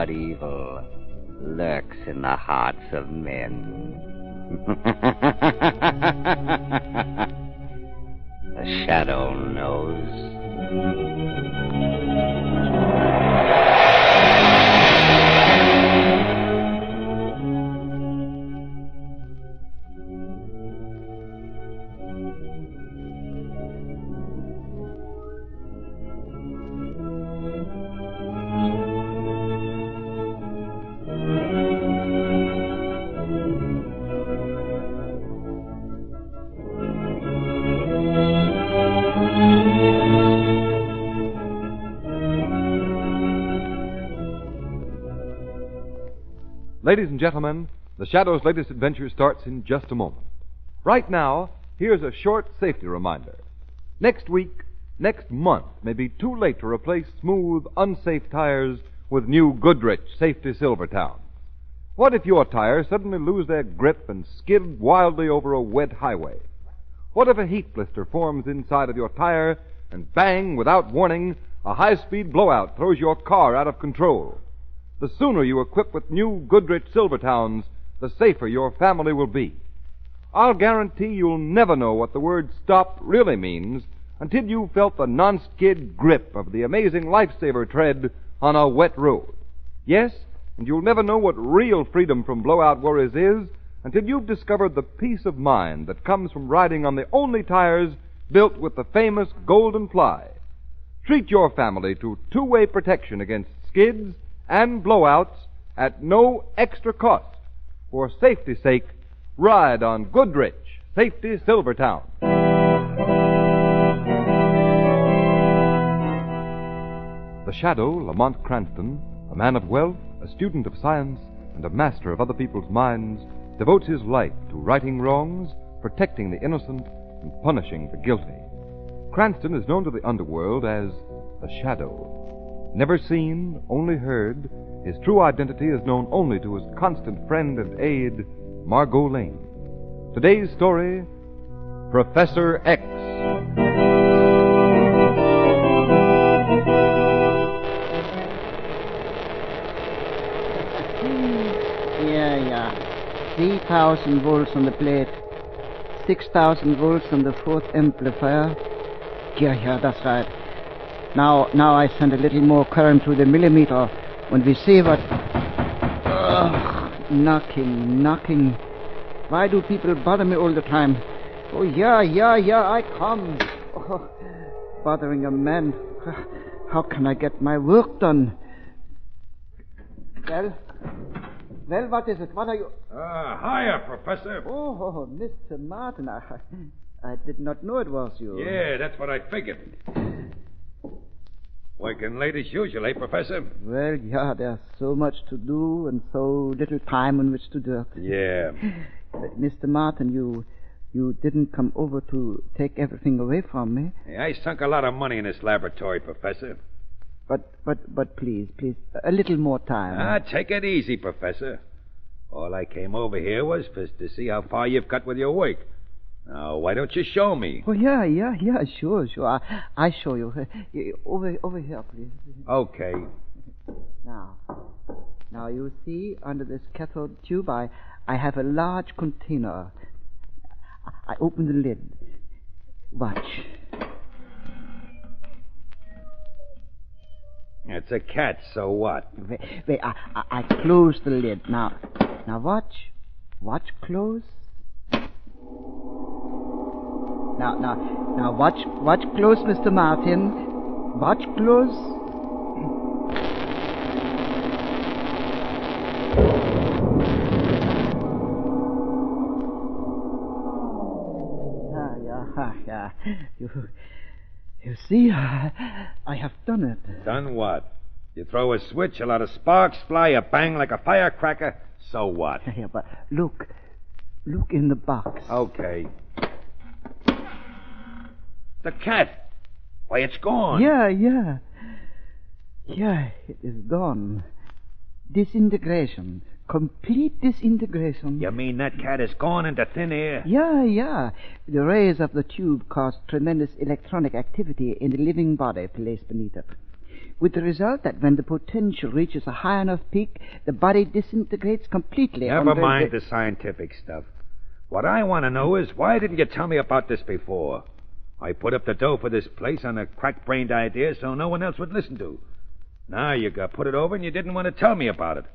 but evil lurks in the hearts of men. The shadow knows. Ladies and gentlemen, The Shadow's latest adventure starts in just a moment. Right now, here's a short safety reminder. Next month may be too late to replace smooth, unsafe tires with new Goodrich Safety Silvertown. What if your tires suddenly lose their grip and skid wildly over a wet highway? What if a heat blister forms inside of your tire and bang, without warning, a high-speed blowout throws your car out of control? The sooner you equip with new Goodrich Silvertowns, the safer your family will be. I'll guarantee you'll never know what the word stop really means until you've felt the non-skid grip of the amazing lifesaver tread on a wet road. Yes, and you'll never know what real freedom from blowout worries is until you've discovered the peace of mind that comes from riding on the only tires built with the famous Golden Ply. Treat your family to two-way protection against skids and blowouts at no extra cost. For safety's sake, ride on Goodrich Safety Silvertown. The Shadow, Lamont Cranston, a man of wealth, a student of science, and a master of other people's minds, devotes his life to righting wrongs, protecting the innocent, and punishing the guilty. Cranston is known to the underworld as the Shadow. Never seen, only heard, his true identity is known only to his constant friend and aide, Margot Lane. Today's story, Professor X. Yeah. 3,000 volts on the plate. 6,000 volts on the fourth amplifier. Yeah, that's right. Now I send a little more current to the millimeter when we see what... knocking. Why do people bother me all the time? Oh, yeah, I come. Oh, bothering a man. How can I get my work done? Well, what is it? What are you... Hiya, Professor. Oh, Mr. Martin. I did not know it was you. Yeah, that's what I figured. Working late as usual, eh, Professor? Well, yeah, there's so much to do and so little time in which to do it. Yeah. Mr. Martin, you didn't come over to take everything away from me. Hey, I sunk a lot of money in this laboratory, Professor. But please, a little more time. Take it easy, Professor. All I came over here was to see how far you've got with your work. Now, why don't you show me? Oh, yeah, sure. I show you. Over here, please. Okay. Now you see, under this cathode tube, I have a large container. I open the lid. Watch. It's a cat, so what? Wait, I close the lid. Now watch. Watch close. Now watch close, Mr. Martin. Watch close. Yeah. You see, I have done it. Done what? You throw a switch, a lot of sparks fly, a bang like a firecracker. So what? Yeah, but look in the box. Okay. The cat. Why, it's gone. Yeah, it is gone. Disintegration. Complete disintegration. You mean that cat is gone into thin air? Yeah. The rays of the tube caused tremendous electronic activity in the living body placed beneath it. with the result that when the potential reaches a high enough peak, the body disintegrates completely. Never mind the scientific stuff. What I want to know is, why didn't you tell me about this before? I put up the dough for this place on a crack-brained idea so no one else would listen to. Now you got put it over and you didn't want to tell me about it.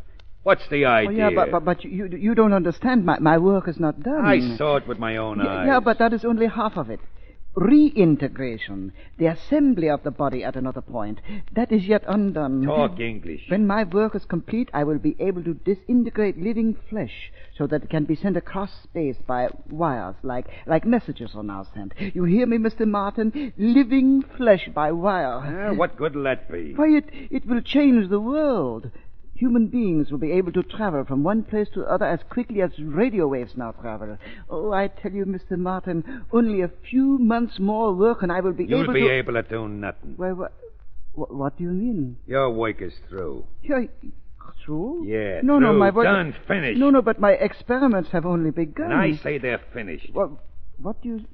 What's the idea? Oh, yeah, but you don't understand. My work is not done. I saw it with my own eyes. Yeah, but that is only half of it. Reintegration, the assembly of the body at another point, that is yet undone. Talk English. When my work is complete, I will be able to disintegrate living flesh so that it can be sent across space by wires, like messages are now sent. You hear me, Mr. Martin? Living flesh by wire. What good will that be? Why, it will change the world. Human beings will be able to travel from one place to other as quickly as radio waves now travel. Oh, I tell you, Mr. Martin, only a few months more work and I will be able to... You'll be able to do nothing. Well, what do you mean? Your work is through. Through? Yeah, no, through. No, my work... Done, finished. No, but my experiments have only begun. And I say they're finished. Well, why do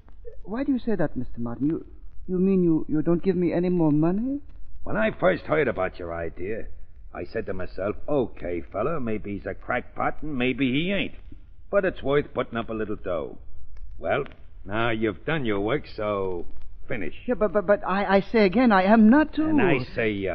you say that, Mr. Martin? You mean you don't give me any more money? When I first heard about your idea, I said to myself, okay, fella, maybe he's a crackpot and maybe he ain't. But it's worth putting up a little dough. Well, now you've done your work, so finish. Yeah, but I say again, I am not to... And I say,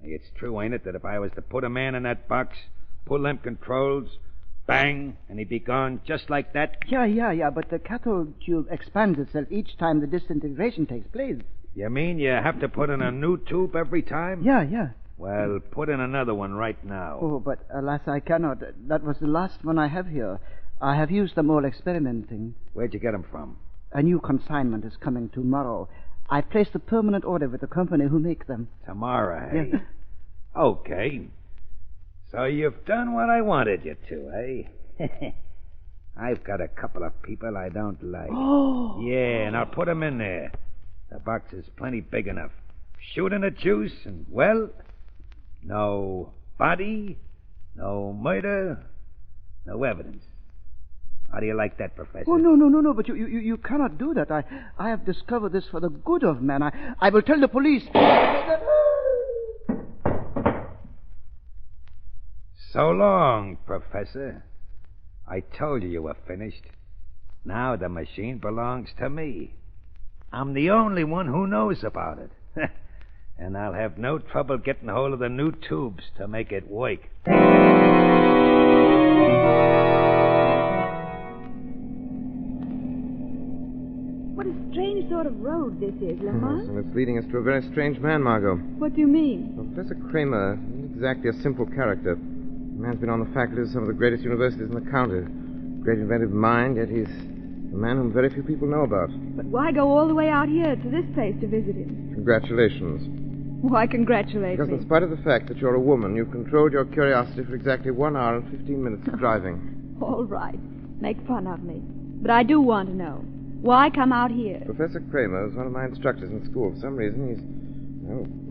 it's true, ain't it, that if I was to put a man in that box, pull them controls, bang, and he'd be gone just like that? Yeah, but the cathode tube expands itself each time the disintegration takes place. You mean you have to put in a new tube every time? Yeah. Well, put in another one right now. Oh, but alas, I cannot. That was the last one I have here. I have used them all experimenting. Where'd you get them from? A new consignment is coming tomorrow. I placed a permanent order with the company who make them. Tomorrow, eh? Yeah. Okay. So you've done what I wanted you to, eh? I've got a couple of people I don't like. Oh! Yeah, and I'll put them in there. The box is plenty big enough. Shoot in the juice, and, well... no body, no murder, no evidence. How do you like that, Professor? Oh, no, but you cannot do that. I have discovered this for the good of man. I will tell the police. So long, Professor. I told you were finished. Now the machine belongs to me. I'm the only one who knows about it. And I'll have no trouble getting hold of the new tubes to make it work. What a strange sort of road this is, Lamont. Yes, and it's leading us to a very strange man, Margot. What do you mean? Professor Kramer isn't exactly a simple character. The man's been on the faculty of some of the greatest universities in the county. Great inventive mind, yet he's a man whom very few people know about. But why go all the way out here to this place to visit him? Congratulations. Why congratulate Because me? in spite of the fact that you're a woman, you've controlled your curiosity for exactly 1 hour and 15 minutes of driving. All right. Make fun of me. But I do want to know. Why come out here? Professor Kramer is one of my instructors in school. For some reason,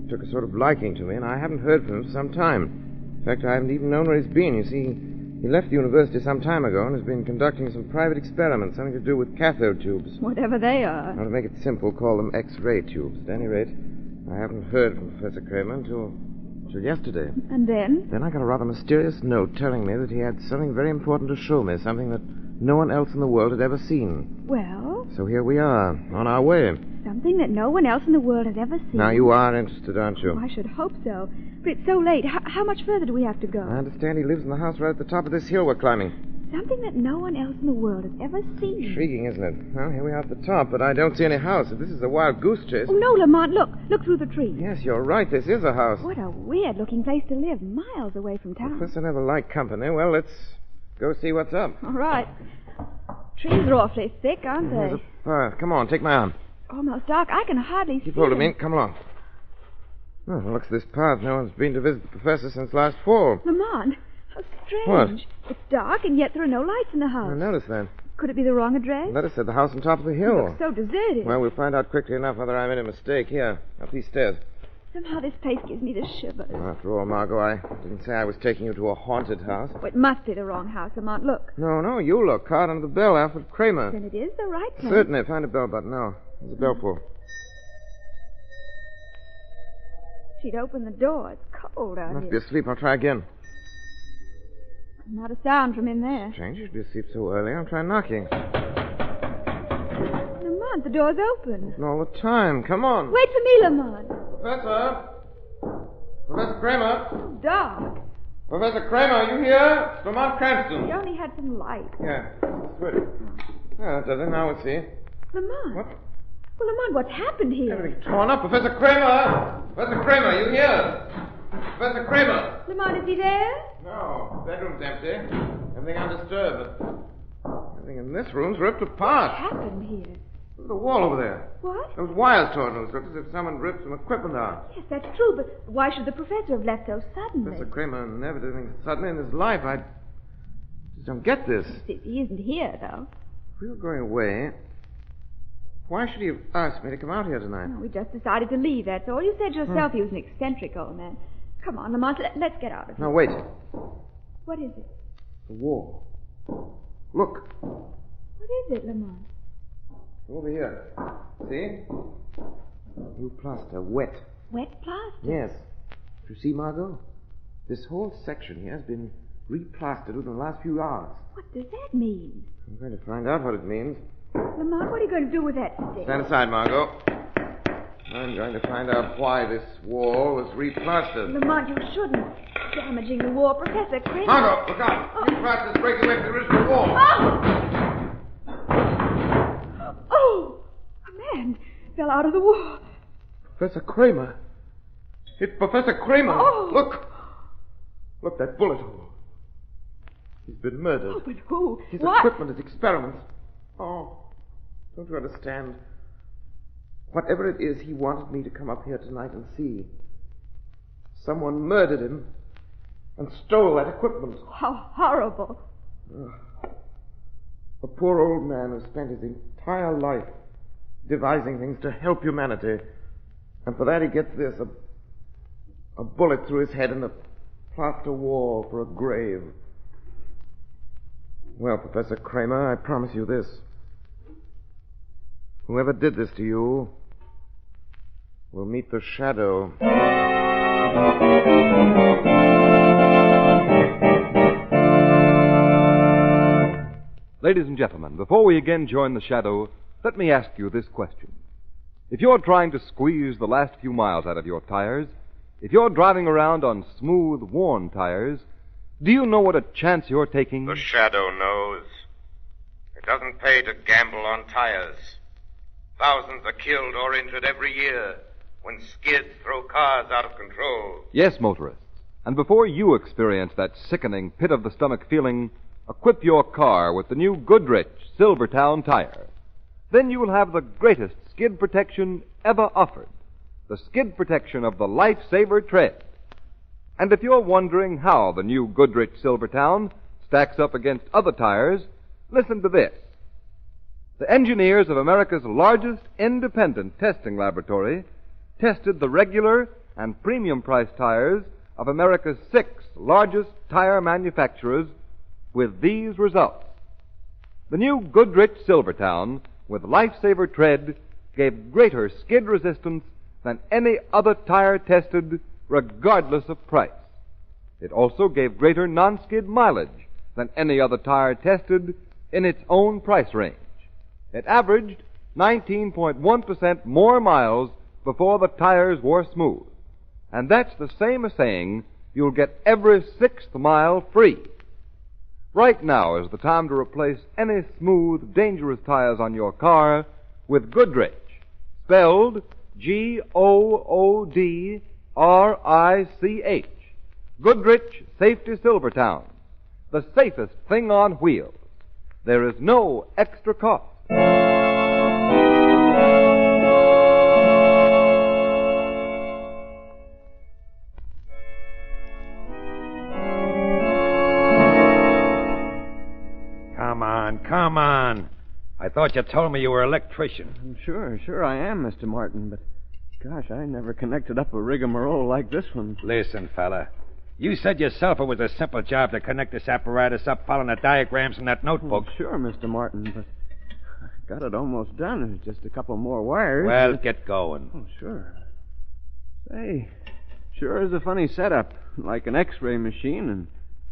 he took a sort of liking to me, and I haven't heard from him for some time. In fact, I haven't even known where he's been. You see, he left the university some time ago and has been conducting some private experiments, something to do with cathode tubes. Whatever they are. Now, to make it simple, call them X-ray tubes. At any rate, I haven't heard from Professor Kramer until yesterday. And then? Then I got a rather mysterious note telling me that he had something very important to show me, something that no one else in the world had ever seen. Well? So here we are, on our way. Something that no one else in the world has ever seen. Now, you are interested, aren't you? Oh, I should hope so. But it's so late. How much further do we have to go? I understand he lives in the house right at the top of this hill we're climbing. Something that no one else in the world has ever seen. Intriguing, isn't it? Well, here we are at the top, but I don't see any house. If this is a wild goose chase... Oh, no, Lamont, look. Look through the trees. Yes, you're right. This is a house. What a weird-looking place to live, miles away from town. Professor never liked company. Well, let's go see what's up. All right. Trees are awfully thick, aren't they? There's a path. Come on, take my arm. Almost dark. I can hardly see. Keep hold of them. me. Come along. Oh, looks this path. No one's been to visit the professor since last fall. Lamont, how strange. What? It's dark, and yet there are no lights in the house. I noticed that. Could it be the wrong address? The letter said the house on top of the It hill. looks so deserted. Well, we'll find out quickly enough whether I made a mistake. Here, up these stairs. Somehow this place gives me the shivers. After all, Margot, I didn't say I was taking you to a haunted house. Oh, it must be the wrong house, Lamont. Look. No, you look. Card under the bell, Alfred Kramer. Then it is the right place. Certainly. Find a bell button. No, there's a bell pull. she'd open the door. It's cold out Must be here. asleep. I'll try again. Not a sound from in there. Strange, you'd be asleep so early. I'll try knocking. Lamont, the door's open. And all the time. Come on. Wait for me, Lamont. Professor? Professor Kramer? It's dark. Professor Kramer, are you here? It's Lamont Cranston. We only had some light. Yeah, good. Well, that does it. Now we'll see. Lamont. What? Well, Lamont, what's happened here? Everything's torn up. Professor Kramer! Professor Kramer, you here? Professor Kramer! Lamont, is he there? No, bedroom's empty. Everything undisturbed. Everything in this room's ripped apart. What happened here? Look at the wall over there. What? Those wires torn loose. Looks as if someone ripped some equipment out. Yes, that's true, but why should the professor have left so suddenly? Professor Kramer never did anything suddenly in his life. I just don't get this. He isn't here, though. If we were going away, why should he have asked me to come out here tonight? No, we just decided to leave, that's all. You said yourself he was an eccentric old man. Come on, Lamont, let's get out of here. Now, wait. What is it? The wall. Look. What is it, Lamont? Over here. See? New plaster. Wet. Wet plaster? Yes. You see, Margot? This whole section here has been replastered within the last few hours. What does that mean? I'm going to find out what it means. Lamont, what are you going to do with that stick? Stand aside, Margot. I'm going to find out why this wall was replastered. Lamont, you shouldn't. Damaging the wall. Professor Kramer. Margot, look out! Replaster's breaking away from the original wall. Oh! A man fell out of the wall. Professor Kramer. It's Professor Kramer. Oh. Look. Look, that bullet hole. He's been murdered. Oh, but who? His What? equipment, his experiments. Oh, don't you understand? Whatever it is, he wanted me to come up here tonight and see. Someone murdered him and stole that equipment. How horrible. A poor old man who spent his entire life devising things to help humanity. And for that he gets this, a bullet through his head and a plaster wall for a grave. Well, Professor Kramer, I promise you this. Whoever did this to you will meet the shadow. Ladies and gentlemen, before we again join the shadow, let me ask you this question. If you're trying to squeeze the last few miles out of your tires, if you're driving around on smooth, worn tires, do you know what a chance you're taking? The shadow knows. It doesn't pay to gamble on tires. Thousands are killed or injured every year when skids throw cars out of control. Yes, motorists. And before you experience that sickening pit-of-the-stomach feeling, equip your car with the new Goodrich Silvertown tire. Then you will have the greatest skid protection ever offered, the skid protection of the Lifesaver tread. And if you're wondering how the new Goodrich Silvertown stacks up against other tires, listen to this. The engineers of America's largest independent testing laboratory tested the regular and premium price tires of America's 6 largest tire manufacturers with these results. The new Goodrich Silvertown with Lifesaver tread gave greater skid resistance than any other tire tested, regardless of price. It also gave greater non-skid mileage than any other tire tested in its own price range. It averaged 19.1% more miles before the tires wore smooth. And that's the same as saying you'll get every 6th mile free. Right now is the time to replace any smooth, dangerous tires on your car with Goodrich, spelled Goodrich. Goodrich Safety Silvertown, the safest thing on wheels. There is no extra cost. Come on. I thought you told me you were an electrician. Sure I am, Mr. Martin, but gosh, I never connected up a rigmarole like this one. Listen, fella. You said yourself it was a simple job to connect this apparatus up following the diagrams in that notebook. Well, sure, Mr. Martin, but I got it almost done. It's just a couple more wires. Well, get going. Oh, sure. Say, Sure is a funny setup, like an X-ray machine, and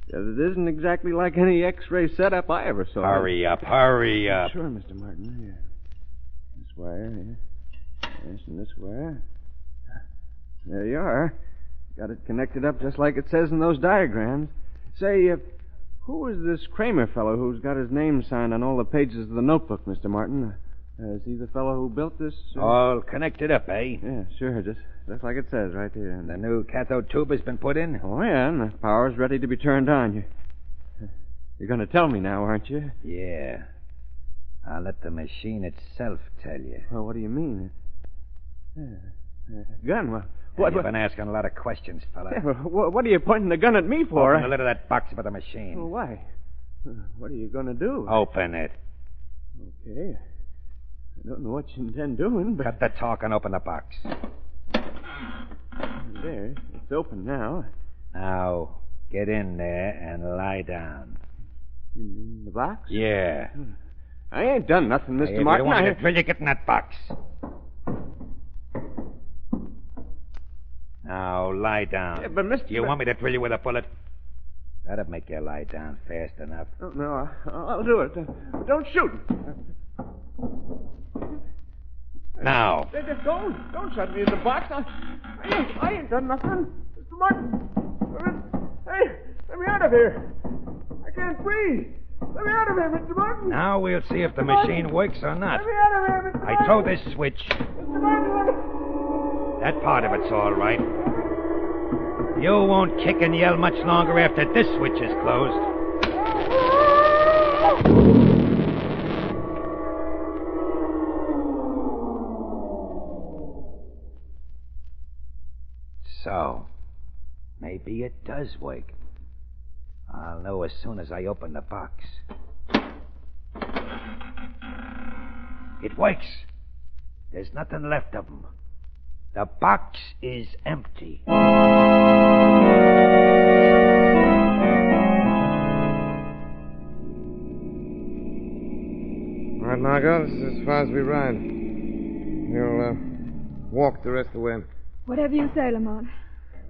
it isn't exactly like any X-ray setup I ever saw. Hurry up, hurry up. Sure, Mr. Martin. Here. This wire, yeah. Yes, and this wire. There you are. Got it connected up just like it says in those diagrams. Say, who is this Kramer fellow who's got his name signed on all the pages of the notebook, Mr. Martin? Is he the fellow who built this? All connected up, eh? Yeah, sure. Just like it says right there. The new cathode tube has been put in? Oh, yeah, and the power's ready to be turned on. You're going to tell me now, aren't you? Yeah. I'll let the machine itself tell you. Well, what do you mean? Gun? Well, what? You've been asking a lot of questions, fella. Yeah, well, what are you pointing the gun at me for? Open the lid of that box by the machine. Well, why? What are you going to do? Open it. Okay. I don't know what you intend doing, but... Cut the talk and open the box. There. It's open now. Now, get in there and lie down. In the box? Yeah. I ain't done nothing, Mr. If you Martin. want me to drill you, get in that box. Now, lie down. Yeah, but Mr. Do you want me to drill you with a bullet? That'll make you lie down fast enough. Oh, no, I'll do it. Don't shoot. Now. Don't shut me in the box. I ain't done nothing. Mr. Martin. Hey, let me out of here. I can't breathe. Let me out of here, Mr. Martin. Now we'll see if the machine works or not. Let me out of here, Mr. Martin. I throw this switch. Mr. Martin, That part of it's all right. You won't kick and yell much longer after this switch is closed. So, maybe it does work. I'll know as soon as I open the box. It works. There's nothing left of them. The box is empty. All right, Margot, this is as far as we ride. We'll walk the rest of the way. Whatever you say, Lamont.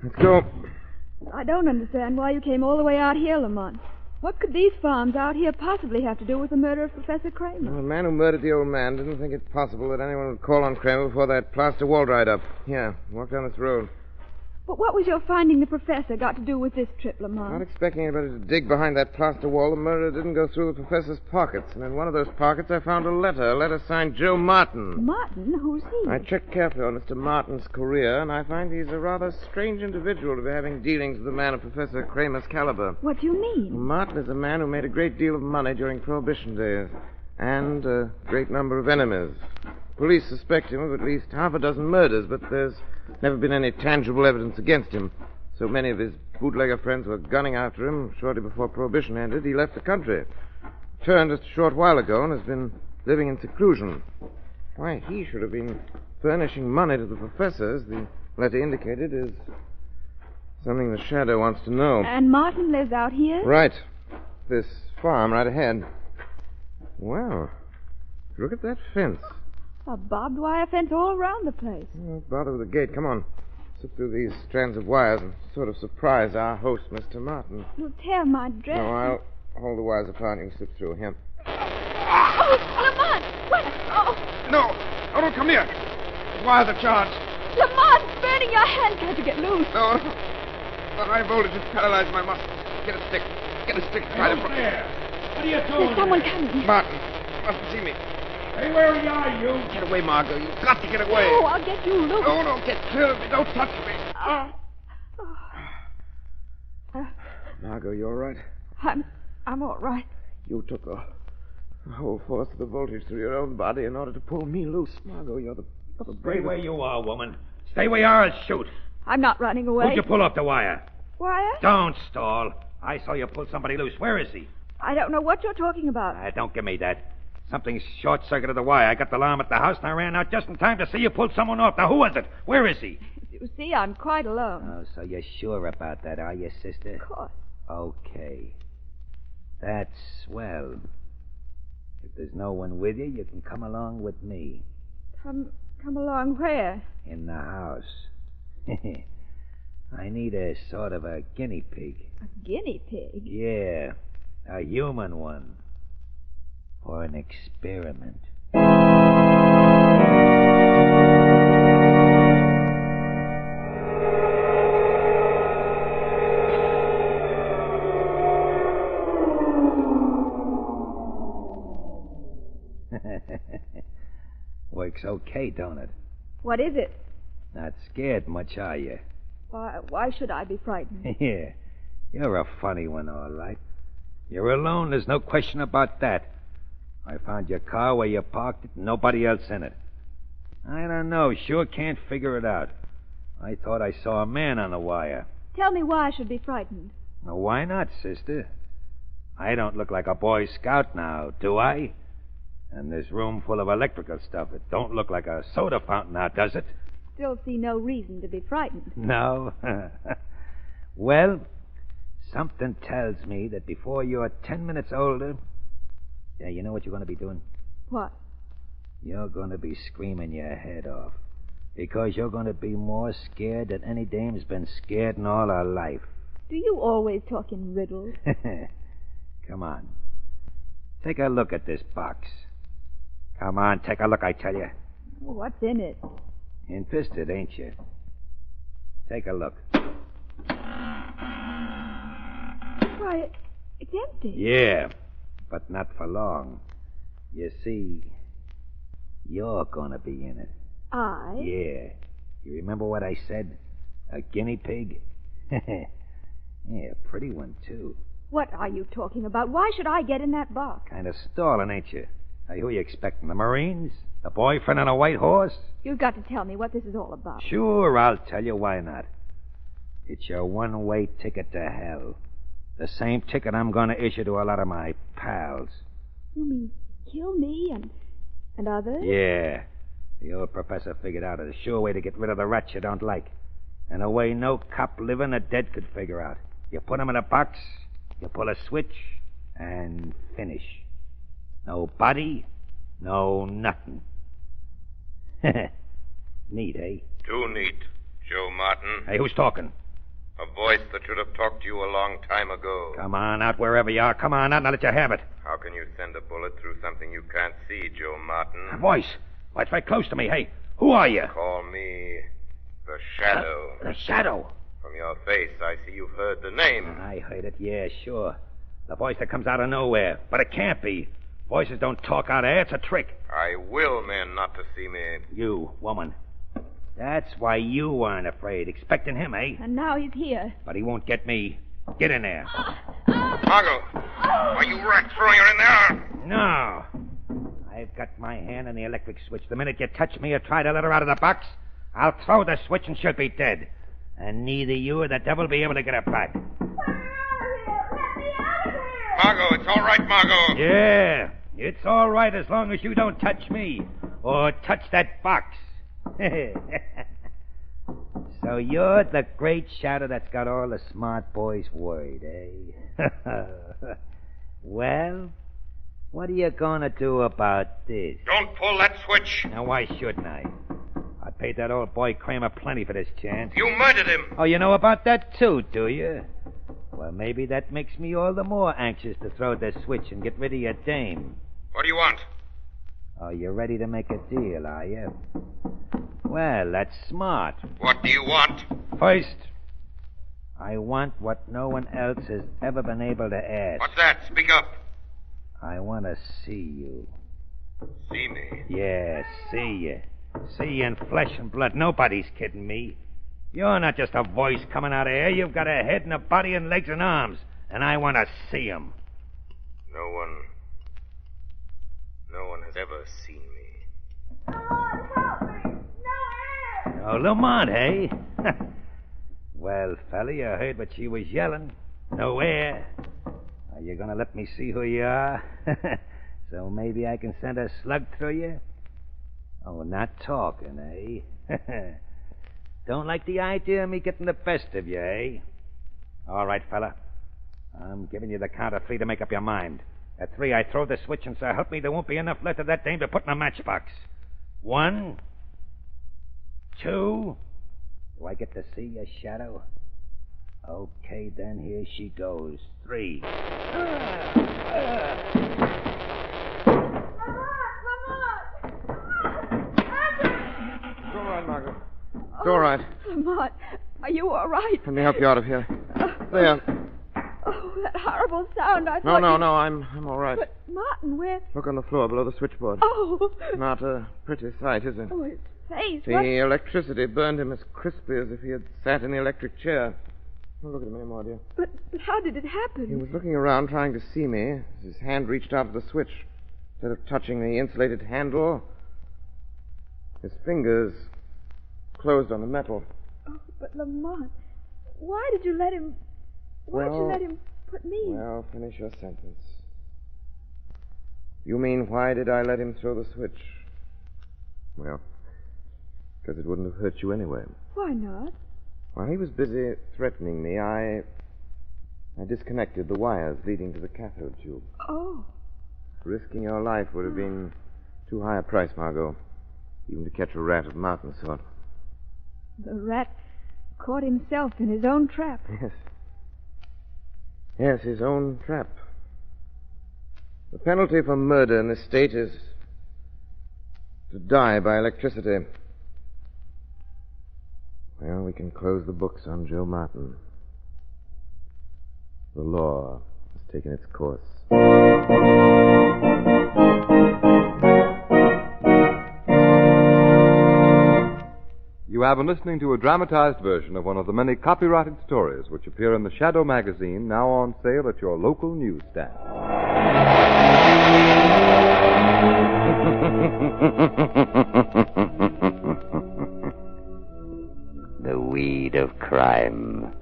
Let's go. I don't understand why you came all the way out here, Lamont. What could these farms out here possibly have to do with the murder of Professor Kramer? Well, the man who murdered the old man didn't think it possible that anyone would call on Kramer before that plaster wall dried up. Here, walk down this road. But what was your finding the professor got to do with this trip, Not Lamont? expecting anybody to dig behind that plaster wall, the murderer didn't go through the professor's pockets. And in one of those pockets I found a letter signed Joe Martin. Martin? Who's he? I checked carefully on Mr. Martin's career, and I find he's a rather strange individual to be having dealings with a man of Professor Kramer's caliber. What do you mean? Martin is a man who made a great deal of money during Prohibition days, and a great number of enemies. Police suspect him of at least half a dozen murders, but there's never been any tangible evidence against him. So many of his bootlegger friends were gunning after him. Shortly before Prohibition ended, he left the country. Returned just a short while ago and has been living in seclusion. Why he should have been furnishing money to the professor, as the letter indicated, is something the Shadow wants to know. And Martin lives out here? Right. This farm right ahead. Well, look at that fence. A barbed wire fence all around the place. Don't bother with the gate. Come on. Slip through these strands of wires and sort of surprise our host, Mr. Martin. You'll tear my dress. No, I'll hold the wires apart and you can slip through here. Oh, Lamont! What? Oh, No! Oh, don't come near! The wires are charged. Lamont! It's burning your hand. Can't you get loose? No. The high voltage has paralyzed my muscles. Get a stick. Get a stick. Try to... What are you doing? There's someone coming. Martin. Mustn't see me. Hey, where are you? Get away, Margot. You've got to get away. Oh, I'll get you loose. No, get clear of me. Don't touch me. Margot, you all right? I'm all right. You took the whole force of the voltage through your own body in order to pull me loose. Margot, you're the Stay bravest. where you are, woman. Stay where you are and shoot. I'm not running away. Who'd you pull off the wire? Wire? Don't stall. I saw you pull somebody loose. Where is he? I don't know what you're talking about. Don't give me that. Something short-circuited the wire. I got the alarm at the house, and I ran out just in time to see you pull someone off. Now, who was it? Where is he? You see, I'm quite alone. Oh, so you're sure about that, are you, sister? Of course. Okay. That's swell. If there's no one with you, you can come along with me. Come along where? In the house. I need a sort of a guinea pig. A guinea pig? Yeah, a human one. For an experiment. Works okay, don't it? What is it? Not scared much, are you? Why should I be frightened? Yeah, you're a funny one, all right. You're alone, there's no question about that. I found your car where you parked it, and nobody else in it. I don't know, sure can't figure it out. I thought I saw a man on the wire. Tell me why I should be frightened. Now, why not, sister? I don't look like a Boy Scout now, do I? And this room full of electrical stuff, it don't look like a soda fountain now, does it? Still see no reason to be frightened. No? Well, something tells me that before you're 10 minutes older... Yeah, you know what you're going to be doing? What? You're going to be screaming your head off. Because you're going to be more scared than any dame's been scared in all her life. Do you always talk in riddles? Come on. Take a look at this box. Come on, take a look, I tell you. What's in it? Interested, ain't you? Take a look. Why, it's empty. Yeah, but not for long. You see, you're gonna be in it. I? Yeah. You remember what I said? A guinea pig? Yeah, pretty one, too. What are you talking about? Why should I get in that box? Kind of stalling, ain't you? Hey, who are you expecting? The Marines? The boyfriend on a white horse? You've got to tell me what this is all about. Sure, I'll tell you. Why not? It's your one-way ticket to hell. The same ticket I'm going to issue to a lot of my pals. You mean kill me and others? Yeah. The old professor figured out a sure way to get rid of the rats you don't like. And a way no cop living or dead could figure out. You put 'em in a box, you pull a switch, and finish. No body, no nothing. Neat, eh? Too neat, Joe Martin. Hey, who's talking? A voice that should have talked to you a long time ago. Come on out wherever you are. Come on out and I'll let you have it. How can you send a bullet through something you can't see, Joe Martin? A voice. Why, it's right close to me. Hey, who are you? Call me the Shadow. The Shadow? From your face, I see you've heard the name. I heard it, yeah, sure. The voice that comes out of nowhere. But it can't be. Voices don't talk out of air. It's a trick. I will men not to see me. You, woman. That's why you weren't afraid. Expecting him, eh? And now he's here. But he won't get me. Get in there. Margot, are you rats throwing her in there? No. I've got my hand on the electric switch. The minute you touch me or try to let her out of the box, I'll throw the switch and she'll be dead. And neither you or the devil will be able to get her back. Margot, it's all right, Margot. Yeah, it's all right as long as you don't touch me or touch that box. So you're the great Shadow that's got all the smart boys worried, eh? Well, what are you gonna do about this? Don't pull that switch. Now, why shouldn't I? I paid that old boy Kramer plenty for this chance. You murdered him. Oh, you know about that too, do you? Well, maybe that makes me all the more anxious to throw the switch and get rid of your dame. What do you want? Oh, you're ready to make a deal, are you? Well, that's smart. What do you want? First, I want what no one else has ever been able to ask. What's that? Speak up. I want to see you. See me? Yeah, see you. See you in flesh and blood. Nobody's kidding me. You're not just a voice coming out of air. You've got a head and a body and legs and arms. And I want to see 'em. No one has ever seen me. Lord, help me. No air. Oh, Lamont, eh? Well, fella, you heard what she was yelling. No air. Are you going to let me see who you are? So maybe I can send a slug through you? Oh, not talking, eh? Don't like the idea of me getting the best of you, eh? All right, fella. I'm giving you the count of 3 to make up your mind. At 3, I throw the switch, and so help me, there won't be enough left of that dame to put in a matchbox. 1, 2... Do I get to see your Shadow? Okay, then here she goes. 3. It's all right, Margot. It's all right. Lamont, are you all right? Let me help you out of here. There. Oh, that horrible sound. I No, thought no, you... no. I'm all right. But, Martin, where... Look on the floor below the switchboard. Oh. Not a pretty sight, is it? Oh, his face. The What... electricity burned him as crisply as if he had sat in the electric chair. Don't look at him anymore, dear. But how did it happen? He was looking around trying to see me as his hand reached out for the switch. Instead of touching the insulated handle, his fingers closed on the metal. Oh, but Lamont, why did you let him... Why did you let him put me... Well, finish your sentence. You mean, why did I let him throw the switch? Well, because it wouldn't have hurt you anyway. Why not? While he was busy threatening me, I disconnected the wires leading to the cathode tube. Oh. Risking your life would have been too high a price, Margot, even to catch a rat of Martin's sort. The rat caught himself in his own trap. Yes. Yes, his own trap. The penalty for murder in this state is to die by electricity. Well, we can close the books on Joe Martin. The law has taken its course. You have been listening to a dramatized version of one of the many copyrighted stories which appear in the Shadow magazine, now on sale at your local newsstand. The weed of crime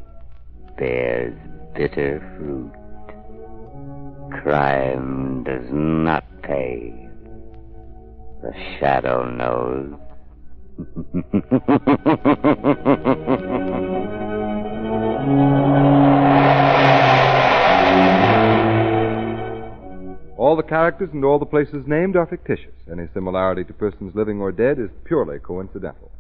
bears bitter fruit. Crime does not pay. The Shadow knows. All the characters and all the places named are fictitious. Any similarity to persons living or dead is purely coincidental.